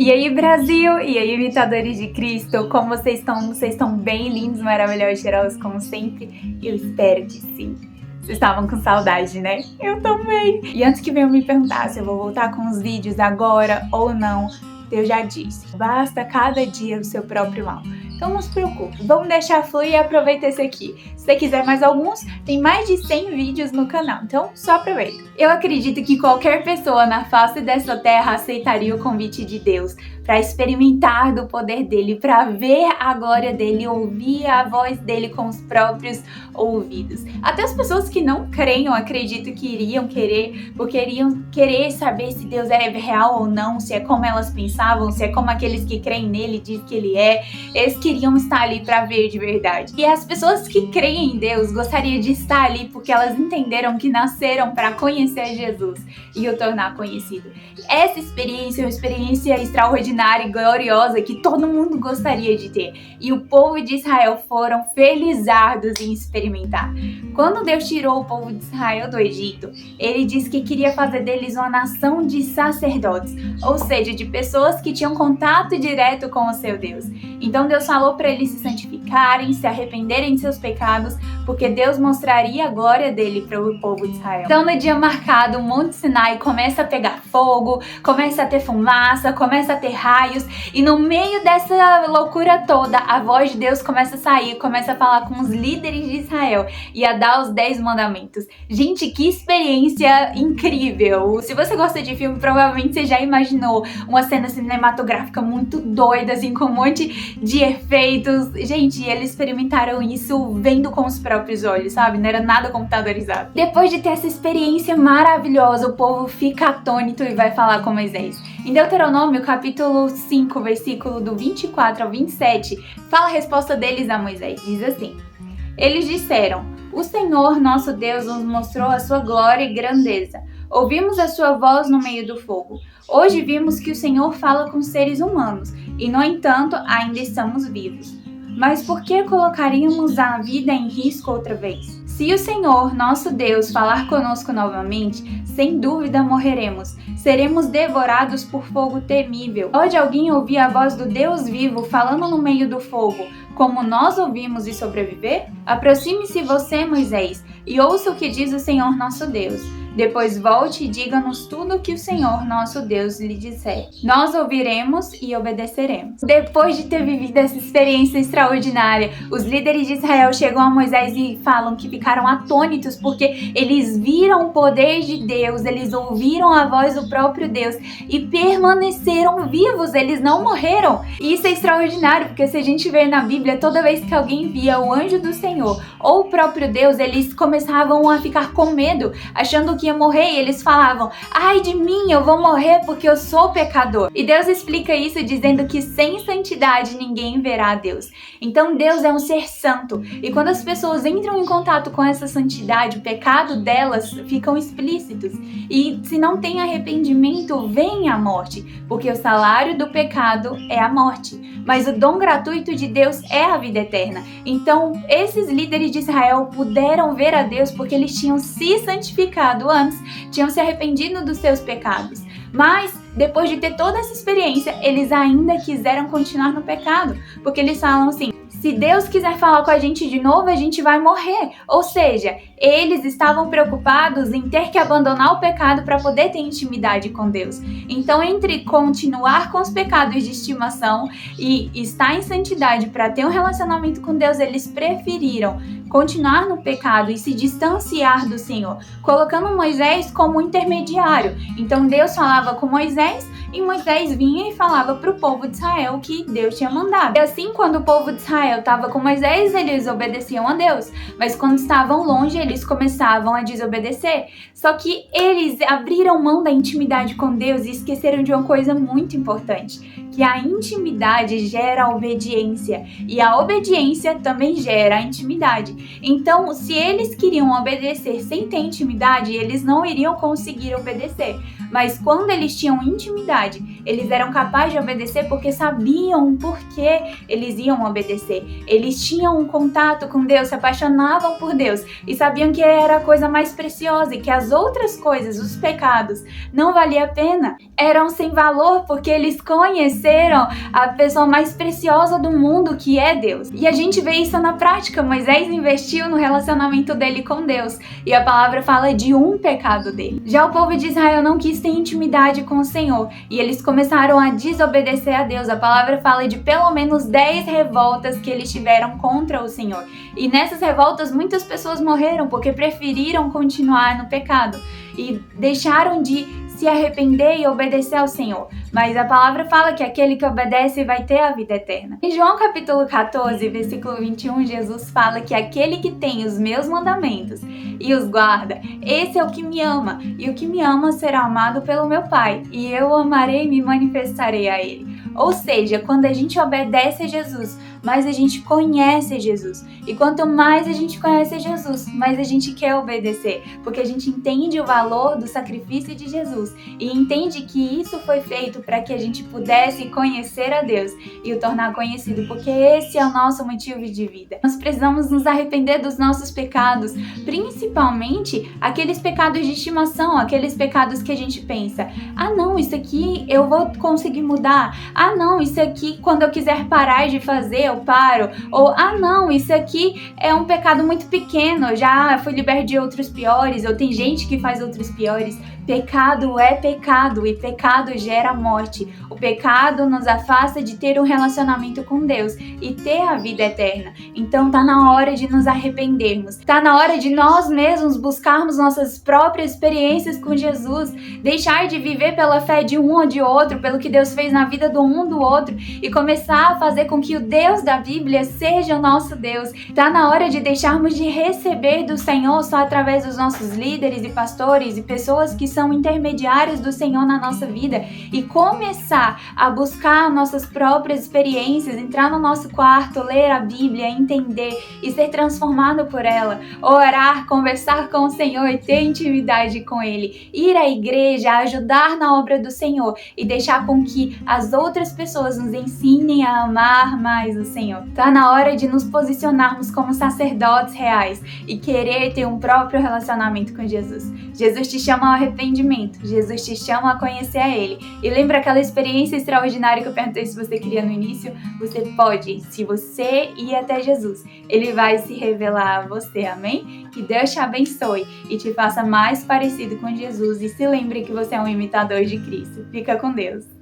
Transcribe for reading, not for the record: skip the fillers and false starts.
E aí, Brasil? E aí, imitadores de Cristo? Como vocês estão? Vocês estão bem lindos, maravilhosos, cheirosos, como sempre? Eu espero que sim. Vocês estavam com saudade, né? Eu também! E antes que venham me perguntar se eu vou voltar com os vídeos agora ou não, Deus já disse, basta cada dia o seu próprio mal. Então não se preocupe, vamos deixar fluir e aproveita esse aqui. Se você quiser mais alguns, tem mais de 100 vídeos no canal, então só aproveita. Eu acredito que qualquer pessoa na face dessa terra aceitaria o convite de Deus para experimentar do poder dele, para ver a glória dele, ouvir a voz dele com os próprios ouvidos. Até as pessoas que não creem, eu acredito que iriam querer, porque iriam querer saber se Deus é real ou não, se é como elas pensavam, se é como aqueles que creem nele dizem que ele é. Eles queriam estar ali para ver de verdade. E as pessoas que creem em Deus gostariam de estar ali porque elas entenderam que nasceram para conhecer Jesus e o tornar conhecido. Essa experiência é uma experiência extraordinária e gloriosa que todo mundo gostaria de ter. E o povo de Israel foram felizardos em experimentar. Quando Deus tirou o povo de Israel do Egito, ele disse que queria fazer deles uma nação de sacerdotes, ou seja, de pessoas que tinham contato direto com o seu Deus. Então Deus falou para eles se santificarem, se arrependerem de seus pecados, porque Deus mostraria a glória dele para o povo de Israel. Então no dia marcado, o Monte Sinai começa a pegar fogo, começa a ter fumaça, começa a ter raios, e no meio dessa loucura toda, a voz de Deus começa a sair, começa a falar com os líderes de Israel e a dar os 10 mandamentos. Gente, que experiência incrível! Se você gosta de filme, provavelmente você já imaginou uma cena cinematográfica muito doida, assim, com um monte de efeitos. Gente, eles experimentaram isso vendo com os próprios olhos, sabe? Não era nada computadorizado. Depois de ter essa experiência maravilhosa, o povo fica atônito e vai falar com Moisés. Em Deuteronômio, capítulo 5, versículo do 24 ao 27, fala a resposta deles a Moisés. Diz assim: eles disseram: o Senhor, nosso Deus, nos mostrou a sua glória e grandeza. Ouvimos a sua voz no meio do fogo. Hoje vimos que o Senhor fala com seres humanos e, no entanto, ainda estamos vivos. Mas por que colocaríamos a vida em risco outra vez? Se o Senhor, nosso Deus, falar conosco novamente, sem dúvida morreremos. Seremos devorados por fogo temível. Pode alguém ouvir a voz do Deus vivo falando no meio do fogo, como nós ouvimos, e sobreviver? Aproxime-se você, Moisés, e ouça o que diz o Senhor nosso Deus. Depois volte e diga-nos tudo o que o Senhor nosso Deus lhe disser. Nós ouviremos e obedeceremos. Depois de ter vivido essa experiência extraordinária, os líderes de Israel chegam a Moisés e falam que ficaram atônitos porque eles viram o poder de Deus, eles ouviram a voz do próprio Deus e permaneceram vivos, eles não morreram. E isso é extraordinário, porque se a gente vê na Bíblia, toda vez que alguém via o anjo do Senhor ou o próprio Deus, eles começavam a ficar com medo, achando que ia morrer, e eles falavam: ai de mim, eu vou morrer porque eu sou pecador. E Deus explica isso dizendo que sem santidade ninguém verá a Deus. Então Deus é um ser santo, e quando as pessoas entram em contato com essa santidade, o pecado delas ficam explícitos, e se não tem arrependimento, vem a morte, porque o salário do pecado é a morte, mas o dom gratuito de Deus é a vida eterna. Então esses líderes de Israel puderam ver a Deus porque eles tinham se santificado antes, tinham se arrependido dos seus pecados. Mas depois de ter toda essa experiência, eles ainda quiseram continuar no pecado, porque eles falam assim: se Deus quiser falar com a gente de novo, a gente vai morrer. Ou seja, eles estavam preocupados em ter que abandonar o pecado para poder ter intimidade com Deus. Então, entre continuar com os pecados de estimação e estar em santidade para ter um relacionamento com Deus, eles preferiram continuar no pecado e se distanciar do Senhor, colocando Moisés como intermediário. Então Deus falava com Moisés e Moisés vinha e falava para o povo de Israel que Deus tinha mandado. E assim, quando o povo de Israel estava com Moisés, eles obedeciam a Deus, mas quando estavam longe, eles começavam a desobedecer. Só que eles abriram mão da intimidade com Deus e esqueceram de uma coisa muito importante, que a intimidade gera a obediência, e a obediência também gera a intimidade. Então, se eles queriam obedecer sem ter intimidade, eles não iriam conseguir obedecer. Mas quando eles tinham intimidade, Eles eram capazes de obedecer porque sabiam por que eles iam obedecer. Eles tinham um contato com Deus, se apaixonavam por Deus e sabiam que era a coisa mais preciosa e que as outras coisas, os pecados, não valia a pena. Eram sem valor porque eles conheceram a pessoa mais preciosa do mundo, que é Deus. E a gente vê isso na prática. Moisés investiu no relacionamento dele com Deus. E a palavra fala de um pecado dele. Já o povo de Israel não quis ter intimidade com o Senhor. E eles começaram a desobedecer a Deus. A palavra fala de pelo menos 10 revoltas que eles tiveram contra o Senhor. E nessas revoltas muitas pessoas morreram porque preferiram continuar no pecado. E deixaram de se arrepender e obedecer ao Senhor. Mas a palavra fala que aquele que obedece vai ter a vida eterna. Em João capítulo 14, versículo 21, Jesus fala que aquele que tem os meus mandamentos e os guarda, esse é o que me ama. E o que me ama será amado pelo meu Pai. E eu o amarei e me manifestarei a ele. Ou seja, quando a gente obedece a Jesus, mais a gente conhece Jesus. E quanto mais a gente conhece Jesus, mais a gente quer obedecer. Porque a gente entende o valor do sacrifício de Jesus. E entende que isso foi feito para que a gente pudesse conhecer a Deus e o tornar conhecido. Porque esse é o nosso motivo de vida. Nós precisamos nos arrepender dos nossos pecados. Principalmente aqueles pecados de estimação. Aqueles pecados que a gente pensa: ah não, isso aqui eu vou conseguir mudar. Ah não, isso aqui quando eu quiser parar de fazer eu paro. Ou ah não, isso aqui é um pecado muito pequeno, eu já fui liberto de outros piores. Ou tem gente que faz outros piores. Pecado é pecado e pecado gera morte. O pecado nos afasta de ter um relacionamento com Deus e ter a vida eterna. Então tá na hora de nos arrependermos. Tá na hora de nós mesmos buscarmos nossas próprias experiências com Jesus. Deixar de viver pela fé de um ou de outro, pelo que Deus fez na vida do um do outro e começar a fazer com que o Deus da Bíblia seja o nosso Deus. Tá na hora de deixarmos de receber do Senhor só através dos nossos líderes e pastores e pessoas que são intermediários do Senhor na nossa vida e começar a buscar nossas próprias experiências, entrar no nosso quarto, ler a Bíblia, entender e ser transformado por ela, orar, conversar com o Senhor e ter intimidade com Ele, ir à igreja, ajudar na obra do Senhor e deixar com que as outras pessoas nos ensinem a amar mais o Senhor. Tá na hora de nos posicionarmos como sacerdotes reais e querer ter um próprio relacionamento com Jesus. Jesus te chama ao arrependimento, Jesus te chama a conhecer a Ele. E lembra aquela experiência extraordinária que eu perguntei se você queria no início? Você pode, se você ir até Jesus, Ele vai se revelar a você, amém? Que Deus te abençoe e te faça mais parecido com Jesus e se lembre que você é um imitador de Cristo. Fica com Deus!